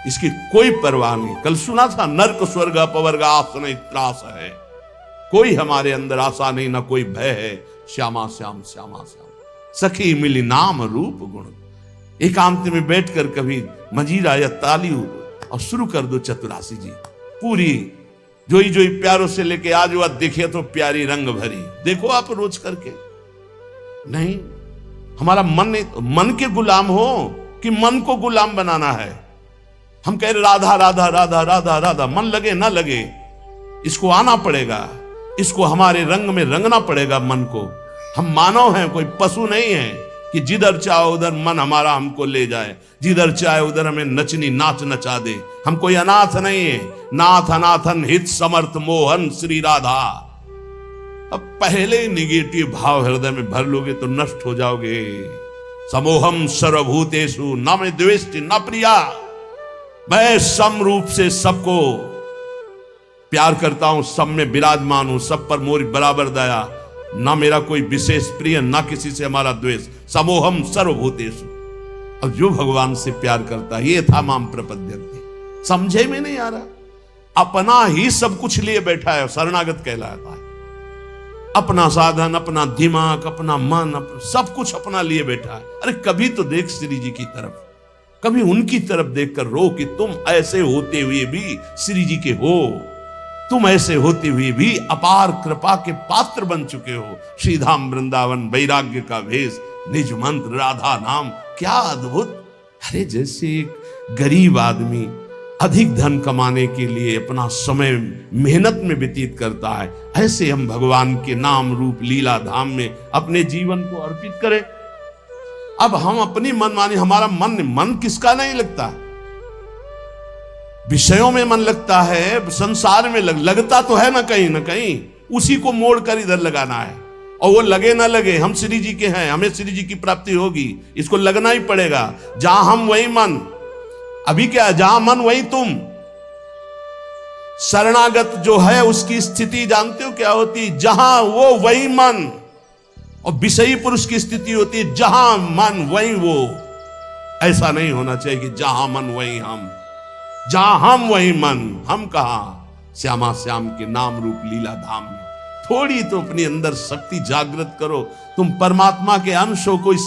इसकी कोई परवाह नहीं। कल सुना था, नर्क स्वर्ग अपवर्ग आसन त्रास है। कोई हमारे अंदर आशा नहीं, ना कोई भय है। श्यामा श्याम श्यामा श्याम, सखी मिली नाम रूप गुण। एकांत में बैठकर कभी मजीरा या ताली और शुरू कर दो चतुरासी जी पूरी। जोई जोई प्यारों से लेके आज वह देखे तो प्यारी रंग भरी। देखो आप रोज करके। नहीं, हमारा मन नहीं, मन के गुलाम हो कि मन को गुलाम बनाना है। हम कह रहे राधा राधा राधा राधा राधा, मन लगे ना लगे, इसको आना पड़ेगा, इसको हमारे रंग में रंगना पड़ेगा मन को। हम मानव हैं, कोई पशु नहीं है कि जिधर चाहे उधर मन हमारा हमको ले जाए, जिधर चाहे उधर हमें नचनी नाच नचा दे। हम कोई अनाथ नहीं है। नाथ अनाथन हित समर्थ मोहन श्री राधा। अब पहले निगेटिव भाव हृदय में भर लोगे तो नष्ट हो जाओगे। समोहम सर्वभूतेषु न मे द्वेष्टि न प्रिया। मैं सम रूप से सबको प्यार करता हूं, सब में विराजमान हूं, सब पर मोरी बराबर दया। ना मेरा कोई विशेष प्रिय, ना किसी से हमारा द्वेष। समोहम सर्वभूतेषु। अब जो भगवान से प्यार करता है, ये था माम प्रपद्यन्ते। समझे में नहीं आ रहा। अपना ही सब कुछ लिए बैठा है, शरणागत कहलाता है। अपना साधन, अपना दिमाग, अपना मन, सब कुछ अपना लिए बैठा है। अरे कभी तो देख श्री जी की तरफ, कभी उनकी तरफ देखकर रो कि तुम ऐसे होते हुए भी श्री जी के हो। तुम ऐसे होते हुए भी अपार कृपा के पात्र बन चुके हो। श्रीधाम वृंदावन वैराग्य का भेष, निज मंत्र राधा नाम, क्या अद्भुत। अरे जैसे एक गरीब आदमी अधिक धन कमाने के लिए अपना समय मेहनत में व्यतीत करता है, ऐसे हम भगवान के नाम रूप लीला धाम में अपने जीवन को अर्पित करें। अब हम अपनी मनमानी, हमारा मन किसका नहीं लगता? विषयों में मन लगता है, संसार में लगता तो है ना कहीं, उसी को मोड़ कर इधर लगाना है। और वो लगे ना लगे, हम श्री जी के हैं, हमें श्री जी की प्राप्ति होगी, इसको लगना ही पड़ेगा। जहां हम वही मन। अभी क्या है, जहां मन वही तुम। शरणागत जो है उसकी स्थिति जानते हो क्या होती? जहां वो वही मन। और विषयी पुरुष की स्थिति होती है जहां मन वही वो। ऐसा नहीं होना चाहिए कि जहां मन वही हम, जहां हम वही मन। हम कहा श्यामा श्याम के नाम रूप लीला धाम में। थोड़ी तो अपने अंदर शक्ति जागृत करो। तुम परमात्मा के अंश हो, कोई